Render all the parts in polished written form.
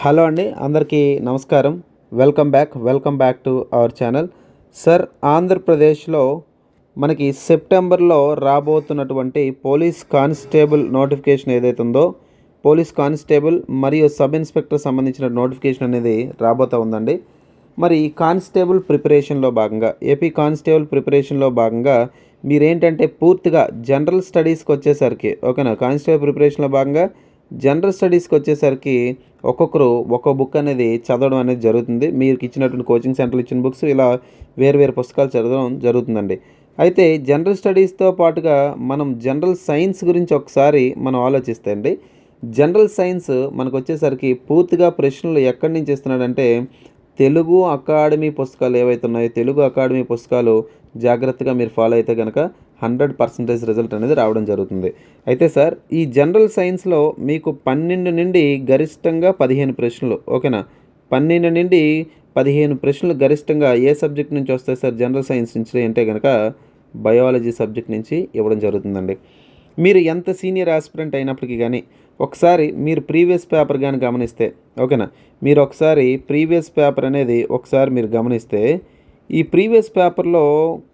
Hello అండి, అందరికీ నమస్కారం. Welcome back to our channel. Sir, ఆంధ్రప్రదేశ్లో మనకి సెప్టెంబర్లో రాబోతున్నటువంటి పోలీస్ కానిస్టేబుల్ నోటిఫికేషన్ ఏదైతే ఉందో, పోలీస్ కానిస్టేబుల్ మరియు సబ్ ఇన్స్పెక్టర్ సంబంధించిన నోటిఫికేషన్ అనేది రాబోతూ ఉందండి. మరి ఈ కానిస్టేబుల్ ప్రిపరేషన్లో భాగంగా, ఏపీ కానిస్టేబుల్ ప్రిపరేషన్లో భాగంగా మీరేంటంటే పూర్తిగా జనరల్ స్టడీస్కి వచ్చేసరికి, ఓకేనా, కానిస్టేబుల్ ప్రిపరేషన్లో భాగంగా జనరల్ స్టడీస్కి వచ్చేసరికి ఒక్కొక్కరు ఒక్కో బుక్ అనేది చదవడం అనేది జరుగుతుంది. మీకు ఇచ్చినటువంటి కోచింగ్ సెంటర్లు ఇచ్చిన బుక్స్ ఇలా వేరు వేరు పుస్తకాలు చదవడం జరుగుతుందండి. అయితే జనరల్ స్టడీస్తో పాటుగా మనం జనరల్ సైన్స్ గురించి ఒకసారి మనం ఆలోచిస్తే అండి, జనరల్ సైన్స్ మనకు వచ్చేసరికి పూర్తిగా ప్రశ్నలు ఎక్కడి నుంచి ఇస్తున్నాడంటే, తెలుగు అకాడమీ పుస్తకాలు ఏవైతే ఉన్నాయో, తెలుగు అకాడమీ పుస్తకాలు జాగ్రత్తగా మీరు ఫాలో అయితే కనుక 100% రిజల్ట్ అనేది రావడం జరుగుతుంది. అయితే సార్, ఈ జనరల్ సైన్స్లో మీకు 12 నుండి గరిష్టంగా 15 ప్రశ్నలు, ఓకేనా, 12 నుండి 15 ప్రశ్నలు గరిష్టంగా ఏ సబ్జెక్ట్ నుంచి వస్తాయి సార్ జనరల్ సైన్స్ నుంచి అంటే కనుక బయాలజీ సబ్జెక్ట్ నుంచి ఇవ్వడం జరుగుతుందండి. మీరు ఎంత సీనియర్ ఆస్పిరెంట్ అయినప్పటికీ కానీ ఒకసారి మీరు ప్రీవియస్ పేపర్ కానీ గమనిస్తే, ఓకేనా, మీరు ఒకసారి ప్రీవియస్ పేపర్ అనేది ఒకసారి మీరు గమనిస్తే, ఈ ప్రీవియస్ పేపర్లో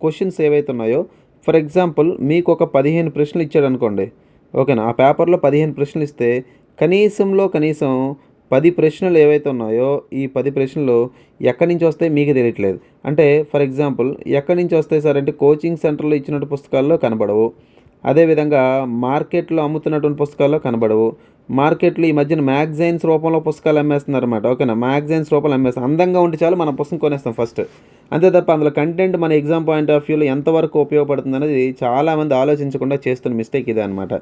క్వశ్చన్స్ ఏవైతే ఉన్నాయో, ఫర్ ఎగ్జాంపుల్ మీకు ఒక 15 ప్రశ్నలు ఇచ్చాడు అనుకోండి, ఓకేనా, ఆ పేపర్లో 15 ప్రశ్నలు ఇస్తే కనీసం 10 ప్రశ్నలు ఏవైతే ఉన్నాయో, ఈ 10 ప్రశ్నలు ఎక్కడి నుంచి వస్తాయి మీకు తెలియట్లేదు. అంటే ఫర్ ఎగ్జాంపుల్ ఎక్కడి నుంచి వస్తాయి సార్ అంటే, కోచింగ్ సెంటర్లో ఇచ్చినట్టు పుస్తకాల్లో కనబడవు, అదేవిధంగా మార్కెట్లో అమ్ముతున్నటువంటి పుస్తకాల్లో కనబడవు. మార్కెట్లో ఈ మధ్యన మ్యాగజైన్స్ రూపంలో పుస్తకాలు అమ్మేస్తున్నారన్నమాట, ఓకేనా, మ్యాగజైన్స్ రూపంలో అమ్మేస్తాం. అందంగా ఉంటే చాలు మనం పుస్తకం కొనేస్తాం ఫస్ట్, అంతే తప్ప అందులో కంటెంట్ మన ఎగ్జామ్ పాయింట్ ఆఫ్ వ్యూలో ఎంతవరకు ఉపయోగపడుతుంది అనేది చాలామంది ఆలోచించకుండా చేస్తున్న మిస్టేక్ ఇదే అనమాట.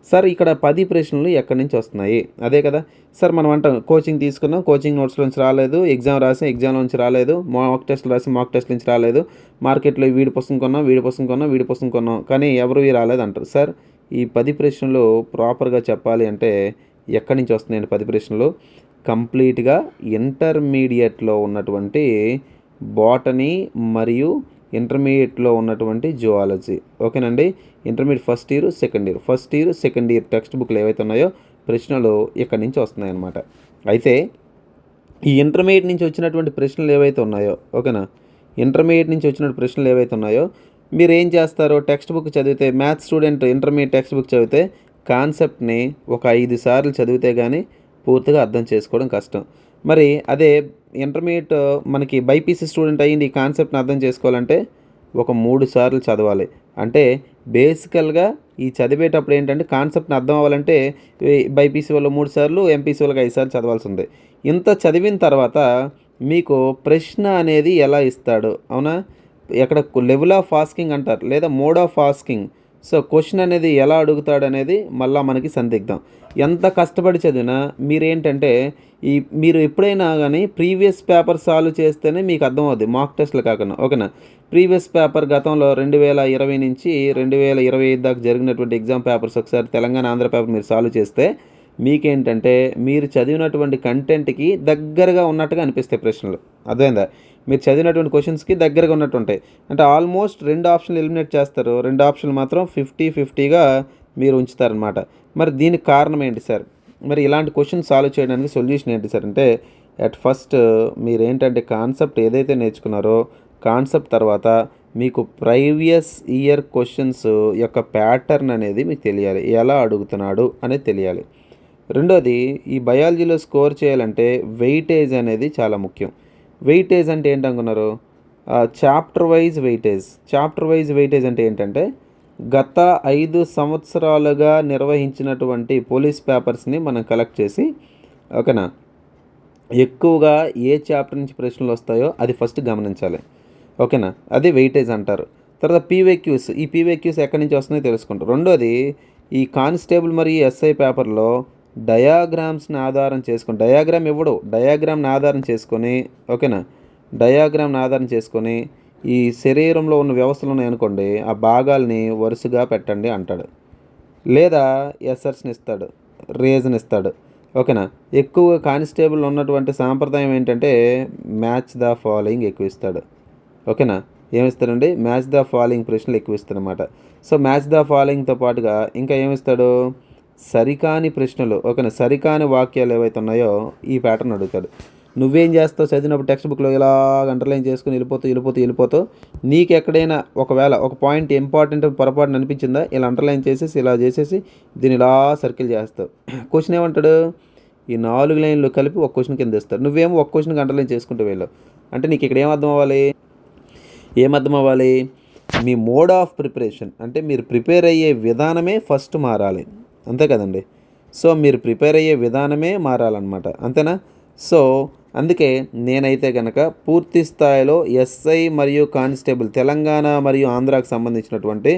సార్, ఇక్కడ 10 ప్రశ్నలు ఎక్కడి నుంచి వస్తున్నాయి, అదే కదా సార్. మనం అంటాం కోచింగ్ తీసుకున్నాం, కోచింగ్ నోట్స్లో నుంచి రాలేదు, ఎగ్జామ్ రాసాం, ఎగ్జామ్ నుంచి రాలేదు, మాక్ టెస్ట్లు రాసి మాక్ టెస్ట్ నుంచి రాలేదు, మార్కెట్లో వీడి పుస్తకం కొన్నాం కానీ ఎవరు రాలేదు అంటారు. సార్, ఈ 10 ప్రశ్నలు ప్రాపర్గా చెప్పాలి అంటే ఎక్కడి నుంచి వస్తున్నాయండి 10 ప్రశ్నలు? కంప్లీట్గా ఇంటర్మీడియట్లో ఉన్నటువంటి బాటనీ మరియు ఇంటర్మీడియట్లో ఉన్నటువంటి జువాలజీ, ఓకేనండి. Intermediate first year second year text బుక్లు ఏవైతే ఉన్నాయో ప్రశ్నలు ఇక్కడి నుంచి వస్తున్నాయన్నమాట. అయితే ఈ ఇంటర్మీడియట్ నుంచి వచ్చినటువంటి ప్రశ్నలు ఏవైతే ఉన్నాయో, ఓకేనా, ఇంటర్మీడియట్ నుంచి వచ్చినటువంటి ప్రశ్నలు ఏవైతే ఉన్నాయో మీరు ఏం చేస్తారో, టెక్స్ట్ బుక్ చదివితే, maths student intermediate text book చదివితే కాన్సెప్ట్ని ఒక 5 సార్లు చదివితే కానీ పూర్తిగా అర్థం చేసుకోవడం కష్టం. మరి అదే ఇంటర్మీడియట్ మనకి బైపీసీ స్టూడెంట్ అయ్యింది, ఈ కాన్సెప్ట్ని అర్థం చేసుకోవాలంటే ఒక 3 సార్లు చదవాలి. అంటే బేసికల్గా ఈ చదివేటప్పుడు ఏంటంటే కాన్సెప్ట్ని అర్థం అవ్వాలంటే బైపీసీ వాళ్ళు 3 సార్లు, ఎంపీసీ వాళ్ళకి 5 సార్లు చదవాల్సి ఉంది. ఇంత చదివిన తర్వాత మీకు ప్రశ్న అనేది ఎలా ఇస్తాడు, అవునా, ఎక్కడ లెవెల్ ఆఫ్ ఆస్కింగ్ అంటారు లేదా mode of asking. So question అనేది ఎలా అడుగుతాడు అనేది మళ్ళీ మనకి సందిగ్ధం. ఎంత కష్టపడి చదివినా మీరేంటంటే మీరు ఎప్పుడైనా కానీ ప్రీవియస్ పేపర్ సాల్వ్ చేస్తేనే మీకు అర్థమవుద్ది, మాక్ టెస్ట్లు కాకుండా, ఓకేనా. ప్రీవియస్ పేపర్ గతంలో 2020 నుంచి 2025 దాకా జరిగినటువంటి ఎగ్జామ్ పేపర్స్ ఒకసారి తెలంగాణ ఆంధ్ర పేపర్ మీరు సాల్వ్ చేస్తే మీకేంటంటే మీరు చదివినటువంటి కంటెంట్కి దగ్గరగా ఉన్నట్టుగా అనిపిస్తాయి ప్రశ్నలు, అర్థమైందా. మీరు చదివినటువంటి క్వశ్చన్స్కి దగ్గరగా ఉన్నట్టు ఉంటాయి. అంటే ఆల్మోస్ట్ 2 ఆప్షన్లు ఎలిమినేట్ చేస్తారు, 2 ఆప్షన్లు మాత్రం 50-50గా మీరు ఉంచుతారనమాట. మరి దీనికి కారణం ఏంటి సార్? మరి ఇలాంటి క్వశ్చన్ సాల్వ్ చేయడానికి సొల్యూషన్ ఏంటి సార్ అంటే, అట్ ఫస్ట్ మీరేంటంటే కాన్సెప్ట్ ఏదైతే నేర్చుకున్నారో కాన్సెప్ట్ తర్వాత మీకు ప్రీవియస్ ఇయర్ క్వశ్చన్స్ యొక్క ప్యాటర్న్ అనేది మీకు తెలియాలి, ఎలా అడుగుతున్నాడు అనేది తెలియాలి. రెండోది, ఈ బయాలజీలో స్కోర్ చేయాలంటే వెయిటేజ్ అనేది చాలా ముఖ్యం. వెయిటేజ్ అంటే ఏంటనుకున్నారు? చాప్టర్ వైజ్ వెయిటేజ్ అంటే ఏంటంటే గత 5 సంవత్సరాలుగా నిర్వహించినటువంటి పోలీస్ పేపర్స్ని మనం కలెక్ట్ చేసి, ఓకేనా, ఎక్కువగా ఏ చాప్టర్ నుంచి ప్రశ్నలు వస్తాయో అది ఫస్ట్ గమనించాలి, ఓకేనా, అది వెయిటేజ్ అంటారు. తర్వాత పీవైక్యూస్, ఈ పీవైక్యూస్ ఎక్కడి నుంచి వస్తున్నాయో తెలుసుకుంటారు. రెండోది, ఈ కానిస్టేబుల్ మరియు ఎస్ఐ పేపర్లో డయాగ్రామ్స్ని ఆధారం చేసుకొని, డయాగ్రామ్ని ఆధారం చేసుకొని, ఓకేనా, డయాగ్రామ్ని ఆధారం చేసుకొని ఈ శరీరంలో ఉన్న వ్యవస్థలు ఉన్నాయనుకోండి, ఆ భాగాల్ని వరుసగా పెట్టండి అంటాడు, లేదా ఎస్సర్స్ని ఇస్తాడు, రీజన్ ఇస్తాడు, ఓకేనా. ఎక్కువ కానిస్టేబుల్ ఉన్నటువంటి సాంప్రదాయం ఏంటంటే మ్యాచ్ ద ఫాలోయింగ్ ఎక్కువ ఇస్తాడు, ఓకేనా. ఏమిస్తాడండి? మ్యాచ్ ద ఫాలోయింగ్ ప్రశ్నలు ఎక్కువ ఇస్తాడనమాట. సో మ్యాచ్ ద ఫాలోయింగ్తో పాటుగా ఇంకా ఏమిస్తాడు? సరికాని ప్రశ్నలు ఓకేనా, సరికాని వాక్యాలు ఏవైతే ఉన్నాయో ఈ ప్యాటర్న్ అడుగుతాడు. నువ్వేం చేస్తావు, చదివినప్పుడు టెక్స్ట్ బుక్లో ఇలా అండర్లైన్ చేసుకుని వెళ్ళిపోతావు. నీకు ఎక్కడైనా ఒకవేళ ఒక పాయింట్ ఇంపార్టెంట్ పొరపాటున అనిపించిందా, ఇలా అండర్లైన్ చేసేసి ఇలా చేసేసి దీన్ని ఇలా సర్కిల్ చేస్తావు. క్వశ్చన్ ఏమంటాడు, ఈ 4 లైన్లు కలిపి ఒక క్వశ్చన్ కింద ఇస్తాడు. నువ్వేమో ఒక క్వశ్చన్కి అండర్లైన్ చేసుకుంటూ వెళ్ళావు. అంటే నీకు ఇక్కడ ఏమర్థం అవ్వాలి, మీ మోడ్ ఆఫ్ ప్రిపరేషన్ అంటే మీరు ప్రిపేర్ అయ్యే విధానమే ఫస్ట్ మారాలి, అంతే కదండి. సో మీరు ప్రిపేర్ అయ్యే విధానమే మారాలన్నమాట, అంతేనా. సో అందుకే నేనైతే కనుక పూర్తి స్థాయిలో ఎస్ఐ మరియు కానిస్టేబుల్ తెలంగాణ మరియు ఆంధ్రాకి సంబంధించినటువంటి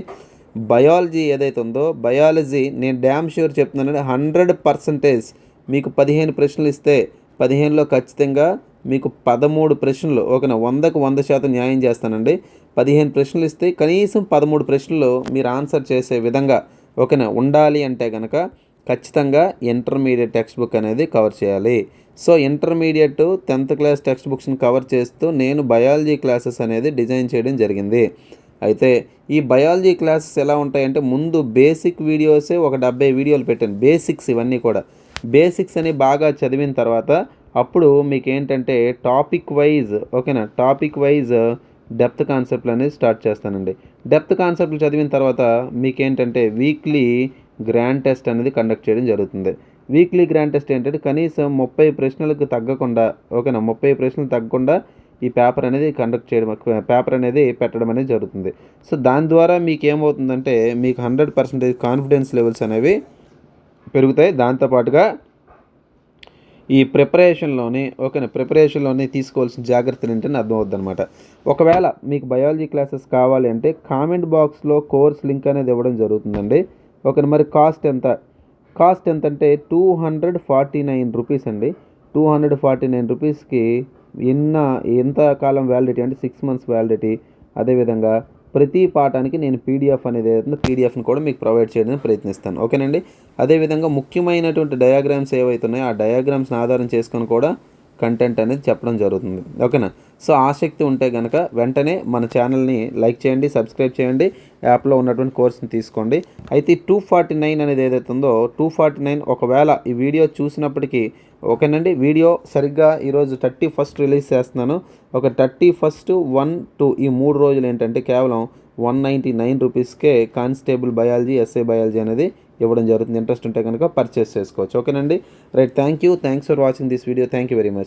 బయాలజీ ఏదైతే ఉందో బయాలజీ నేను డ్యామ్ ష్యూర్ చెప్తున్నానండి, 100% మీకు 15 ప్రశ్నలు ఇస్తే 15లో ఖచ్చితంగా మీకు 13 ప్రశ్నలు ఓకేనా, 100కు 100% న్యాయం చేస్తానండి. 15 ప్రశ్నలు ఇస్తే కనీసం 13 ప్రశ్నలు మీరు ఆన్సర్ చేసే విధంగా ఓకేనా ఉండాలి అంటే కనుక ఖచ్చితంగా ఇంటర్మీడియట్ టెక్స్ట్ బుక్ అనేది కవర్ చేయాలి. So intermediate 10th class text బుక్స్ని కవర్ చేస్తూ నేను బయాలజీ క్లాసెస్ అనేది డిజైన్ చేయడం జరిగింది. అయితే ఈ బయాలజీ క్లాసెస్ ఎలా ఉంటాయంటే ముందు బేసిక్ వీడియోసే ఒక 70 వీడియోలు పెట్టాను. బేసిక్స్ ఇవన్నీ కూడా బేసిక్స్ అని బాగా చదివిన తర్వాత అప్పుడు మీకు ఏంటంటే టాపిక్ వైజ్ డెప్త్ కాన్సెప్ట్లు అనేది స్టార్ట్ చేస్తానండి. డెప్త్ కాన్సెప్ట్లు చదివిన తర్వాత మీకేంటంటే వీక్లీ గ్రాండ్ టెస్ట్ అనేది కండక్ట్ చేయడం జరుగుతుంది. వీక్లీ గ్రాండ్ టెస్ట్ ఏంటంటే కనీసం 30 ప్రశ్నలకు తగ్గకుండా ఓకేనా, 30 ప్రశ్నలు తగ్గకుండా ఈ పేపర్ అనేది పెట్టడం అనేది జరుగుతుంది. సో దాని ద్వారా మీకు ఏమవుతుందంటే మీకు 100% కాన్ఫిడెన్స్ లెవెల్స్ అనేవి పెరుగుతాయి. దాంతోపాటుగా ఈ ప్రిపరేషన్లోనే తీసుకోవాల్సిన జాగ్రత్తలు ఏంటని అర్థమవుద్ది అనమాట. ఒకవేళ మీకు బయాలజీ క్లాసెస్ కావాలి అంటే కామెంట్ బాక్స్లో కోర్స్ లింక్ అనేది ఇవ్వడం జరుగుతుందండి. ఓకే, మరి కాస్ట్ ఎంత అంటే 249 రూపీస్ అండి. 249 రూపీస్కి ఎంత కాలం వ్యాలిడిటీ అంటే 6 months వ్యాలిడిటీ. అదేవిధంగా ప్రతి పాఠానికి నేను పీడిఎఫ్ అనేది ఏదైతుందో పీడిఎఫ్ని కూడా మీకు ప్రొవైడ్ చేయడానికి ప్రయత్నిస్తాను, ఓకేనండి. అదేవిధంగా ముఖ్యమైనటువంటి డయాగ్రామ్స్ ఏవైతే ఉన్నాయో ఆ డయాగ్రామ్స్ని ఆధారం చేసుకొని కూడా కంటెంట్ అనేది చెప్పడం జరుగుతుంది, ఓకేనా. సో ఆసక్తి ఉంటే కనుక వెంటనే మన ఛానల్ని లైక్ చేయండి, సబ్స్క్రైబ్ చేయండి, యాప్లో ఉన్నటువంటి కోర్స్ని తీసుకోండి. అయితే 249 అనేది ఏదైతే ఉందో 249 ఒకవేళ ఈ వీడియో చూసినప్పటికీ ఓకేనండి. వీడియో సరిగ్గా ఈరోజు 31st రిలీజ్ చేస్తున్నాను. ఒక 31st 1 2 ఈ 3 రోజులు ఏంటంటే కేవలం 199 రూపీస్కే కానిస్టేబుల్ బయాలజీ, ఎస్ఐ బయాలజీ అనేది ఇవ్వడం జరుగుతుంది. ఇంట్రెస్ట్ ఉంటే కనుక పర్చేస్ చేసుకోవచ్చు, ఓకేనండి. Right, thanks for watching this video. Thank you very much.